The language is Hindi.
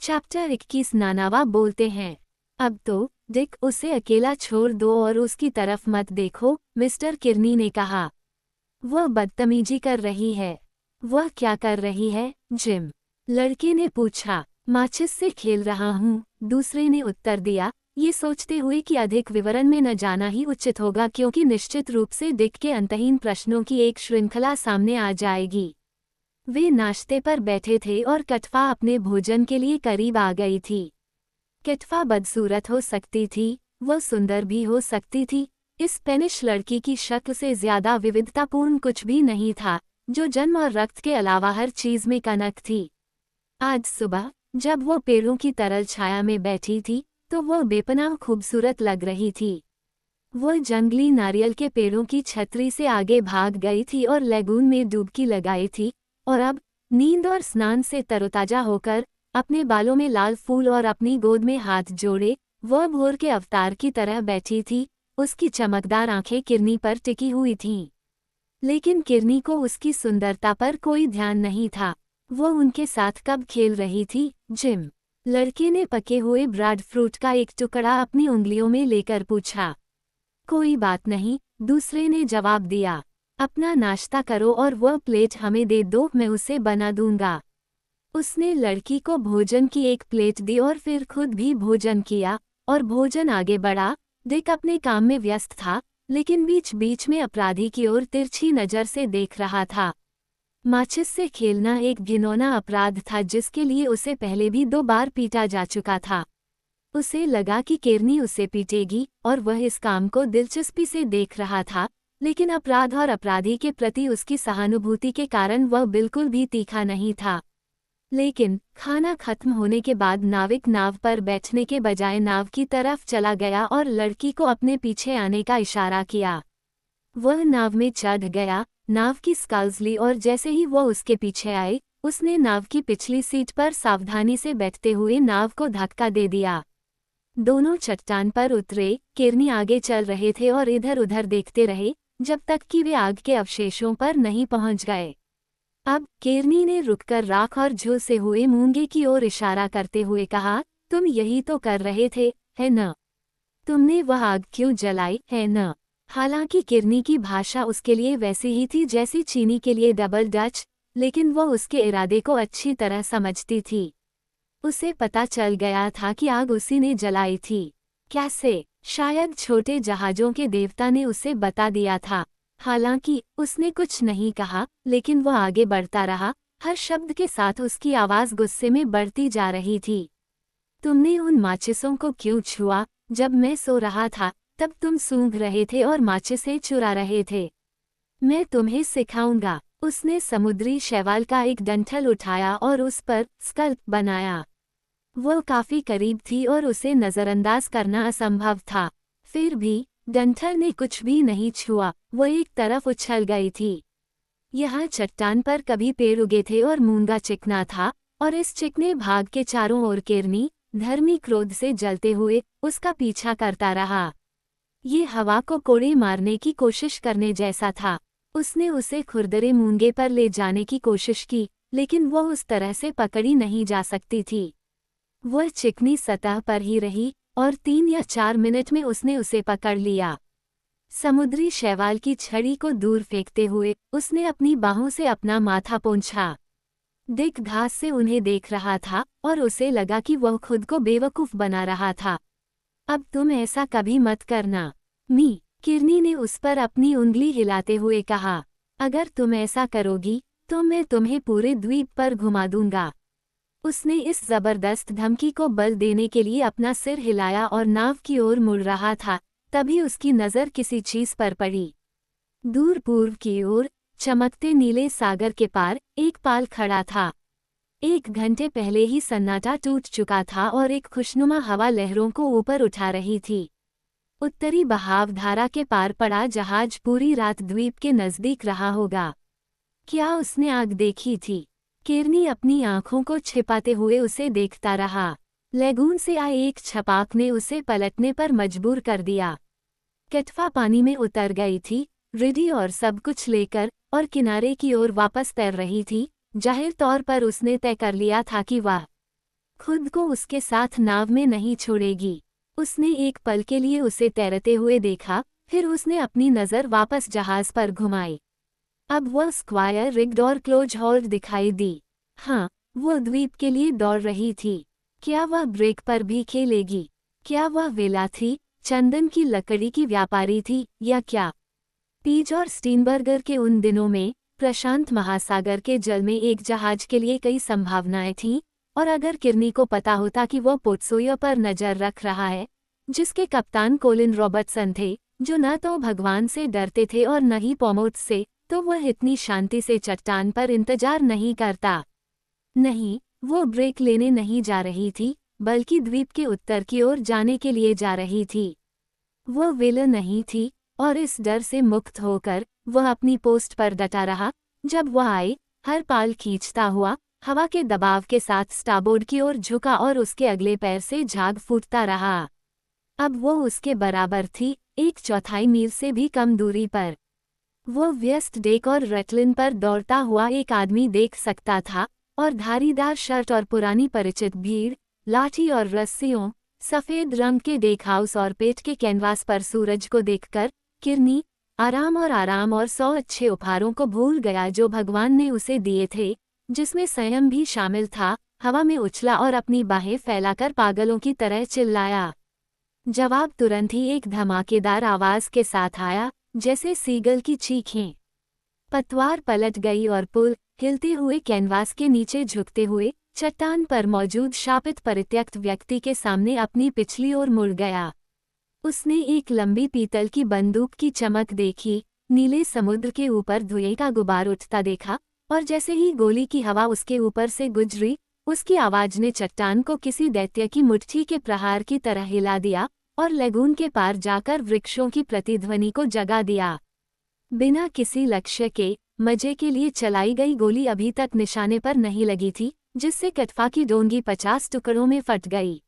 चैप्टर 21 नानावा बोलते हैं। अब तो डिक उसे अकेला छोड़ दो और उसकी तरफ मत देखो, मिस्टर किर्नी ने कहा। वह बदतमीजी कर रही है। वह क्या कर रही है, जिम? लड़के ने पूछा। माचिस से खेल रहा हूँ, दूसरे ने उत्तर दिया, ये सोचते हुए कि अधिक विवरण में न जाना ही उचित होगा क्योंकि निश्चित रूप से डिक के अंतहीन प्रश्नों की एक श्रृंखला सामने आ जाएगी। वे नाश्ते पर बैठे थे और कटफा अपने भोजन के लिए करीब आ गई थी। कटफा बदसूरत हो सकती थी, वह सुंदर भी हो सकती थी। इस स्पेनिश लड़की की शक्ल से ज्यादा विविधतापूर्ण कुछ भी नहीं था, जो जन्म और रक्त के अलावा हर चीज में कनक थी। आज सुबह जब वो पेड़ों की तरल छाया में बैठी थी तो वह बेपनाह खूबसूरत लग रही थी। वह जंगली नारियल के पेड़ों की छतरी से आगे भाग गई थी और लेगून में डुबकी लगाई थी, और अब नींद और स्नान से तरोताजा होकर अपने बालों में लाल फूल और अपनी गोद में हाथ जोड़े वह भोर के अवतार की तरह बैठी थी। उसकी चमकदार आंखें किरनी पर टिकी हुई थीं। लेकिन किरनी को उसकी सुंदरता पर कोई ध्यान नहीं था। वो उनके साथ कब खेल रही थी, जिम? लड़के ने पके हुए ब्रेड फ्रूट का एक टुकड़ा अपनी उंगलियों में लेकर पूछा। कोई बात नहीं, दूसरे ने जवाब दिया। अपना नाश्ता करो और वह प्लेट हमें दे दो, मैं उसे बना दूंगा। उसने लड़की को भोजन की एक प्लेट दी और फिर खुद भी भोजन किया और भोजन आगे बढ़ा। डिक अपने काम में व्यस्त था, लेकिन बीच बीच में अपराधी की ओर तिरछी नजर से देख रहा था। माचिस से खेलना एक घिनौना अपराध था जिसके लिए उसे पहले भी 2 बार पीटा जा चुका था। उसे लगा कि किरनी उसे पीटेगी और वह इस काम को दिलचस्पी से देख रहा था, लेकिन अपराध और अपराधी के प्रति उसकी सहानुभूति के कारण वह बिल्कुल भी तीखा नहीं था। लेकिन खाना खत्म होने के बाद नाविक नाव पर बैठने के बजाय नाव की तरफ चला गया और लड़की को अपने पीछे आने का इशारा किया। वह नाव में चढ़ गया, नाव की स्कल्स ली और जैसे ही वह उसके पीछे आए, उसने नाव की पिछली सीट पर सावधानी से बैठते हुए नाव को धक्का दे दिया। दोनों चट्टान पर उतरे, किरनी आगे चल रहे थे और इधर उधर देखते रहे जब तक कि वे आग के अवशेषों पर नहीं पहुंच गए। अब किरनी ने रुककर राख और झुलसे हुए मूंगे की ओर इशारा करते हुए कहा, तुम यही तो कर रहे थे, है न? तुमने वह आग क्यों जलाई, है न? हालांकि किरनी की भाषा उसके लिए वैसी ही थी जैसी चीनी के लिए डबल डच, लेकिन वह उसके इरादे को अच्छी तरह समझती थी। उसे पता चल गया था कि आग उसी ने जलाई थी। कैसे? शायद छोटे जहाजों के देवता ने उसे बता दिया था। हालांकि उसने कुछ नहीं कहा, लेकिन वह आगे बढ़ता रहा, हर शब्द के साथ उसकी आवाज गुस्से में बढ़ती जा रही थी। तुमने उन माचिसों को क्यों छुआ? जब मैं सो रहा था तब तुम सूंघ रहे थे और माचिसें चुरा रहे थे। मैं तुम्हें सिखाऊंगा। उसने समुद्री शैवाल का एक डंठल उठाया और उस पर स्कल्प बनाया। वह काफी करीब थी और उसे नजरअंदाज करना असंभव था। फिर भी डंठल ने कुछ भी नहीं छुआ, वह एक तरफ उछल गई थी। यहाँ चट्टान पर कभी पेड़ उगे थे और मूंगा चिकना था, और इस चिकने भाग के चारों ओर किरनी धर्मी क्रोध से जलते हुए उसका पीछा करता रहा। ये हवा को कोड़े मारने की कोशिश करने जैसा था। उसने उसे खुरदरे मूंगे पर ले जाने की कोशिश की, लेकिन वह उस तरह से पकड़ी नहीं जा सकती थी। वह चिकनी सतह पर ही रही और 3 या 4 मिनट में उसने उसे पकड़ लिया। समुद्री शैवाल की छड़ी को दूर फेंकते हुए उसने अपनी बाहों से अपना माथा पोंछा। डिक घास से उन्हें देख रहा था और उसे लगा कि वह खुद को बेवकूफ बना रहा था। अब तुम ऐसा कभी मत करना, मी, किरनी ने उस पर अपनी उंगली हिलाते हुए कहा। अगर तुम ऐसा करोगी तो मैं तुम्हें पूरे द्वीप पर घुमा दूंगा। उसने इस जबरदस्त धमकी को बल देने के लिए अपना सिर हिलाया और नाव की ओर मुड़ रहा था, तभी उसकी नज़र किसी चीज पर पड़ी। दूर पूर्व की ओर चमकते नीले सागर के पार एक पाल खड़ा था। 1 घंटे पहले ही सन्नाटा टूट चुका था और एक खुशनुमा हवा लहरों को ऊपर उठा रही थी। उत्तरी बहावधारा के पार पड़ा जहाज पूरी रात द्वीप के नजदीक रहा होगा। क्या उसने आग देखी थी? किरनी अपनी आंखों को छिपाते हुए उसे देखता रहा। लेगून से आए एक छपाक ने उसे पलटने पर मजबूर कर दिया। कटफा पानी में उतर गई थी, रिडी और सब कुछ लेकर, और किनारे की ओर वापस तैर रही थी। जाहिर तौर पर उसने तय कर लिया था कि वह खुद को उसके साथ नाव में नहीं छोड़ेगी। उसने एक पल के लिए उसे तैरते हुए देखा, फिर उसने अपनी नज़र वापस जहाज पर घुमाई। अब वह स्क्वायर रिग्ड और क्लोज हॉल्ड दिखाई दी। हाँ, वो द्वीप के लिए दौड़ रही थी। क्या वह ब्रेक पर भी खेलेगी? क्या वह वेला थी, चंदन की लकड़ी की व्यापारी थी, या क्या? पीज और स्टीनबर्गर के उन दिनों में प्रशांत महासागर के जल में एक जहाज के लिए कई संभावनाएं थीं, और अगर किर्नी को पता होता कि वो पोत्सोया पर नजर रख रहा है, जिसके कप्तान कोलिन रॉबर्टसन थे, जो न तो भगवान से डरते थे और न ही पोमोट्स से, तो वह इतनी शांति से चट्टान पर इंतजार नहीं करता। नहीं, वो ब्रेक लेने नहीं जा रही थी, बल्कि द्वीप के उत्तर की ओर जाने के लिए जा रही थी। वह विलन नहीं थी, और इस डर से मुक्त होकर वह अपनी पोस्ट पर डटा रहा। जब वह आई, हर पाल खींचता हुआ हवा के दबाव के साथ स्टारबोर्ड की ओर झुका और उसके अगले पैर से झाग फूटता रहा। अब वो उसके बराबर थी, 1/4 मील से भी कम दूरी पर। वो व्यस्त डेक और रेटलिन पर दौड़ता हुआ एक आदमी देख सकता था, और धारीदार शर्ट और पुरानी परिचित भीड़, लाठी और रस्सियों, सफ़ेद रंग के डेक हाउस और पेट के कैनवास पर सूरज को देखकर किर्नी आराम और 100 अच्छे उपहारों को भूल गया जो भगवान ने उसे दिए थे, जिसमें संयम भी शामिल था। हवा में उछला और अपनी बाहें फैलाकर पागलों की तरह चिल्लाया। जवाब तुरंत ही एक धमाकेदार आवाज के साथ आया, जैसे सीगल की चीखें। पतवार पलट गई और पुल, हिलते हुए कैनवास के नीचे झुकते हुए, चट्टान पर मौजूद शापित परित्यक्त व्यक्ति के सामने अपनी पिछली ओर मुड़ गया। उसने एक लंबी पीतल की बंदूक की चमक देखी, नीले समुद्र के ऊपर धुएं का गुबार उठता देखा, और जैसे ही गोली की हवा उसके ऊपर से गुजरी, उसकी आवाज ने चट्टान को किसी दैत्य की मुट्ठी के प्रहार की तरह हिला दिया और लगून के पार जाकर वृक्षों की प्रतिध्वनि को जगा दिया। बिना किसी लक्ष्य के, मजे के लिए चलाई गई गोली अभी तक निशाने पर नहीं लगी थी, जिससे कटफा की डोंगी 50 टुकड़ों में फट गई।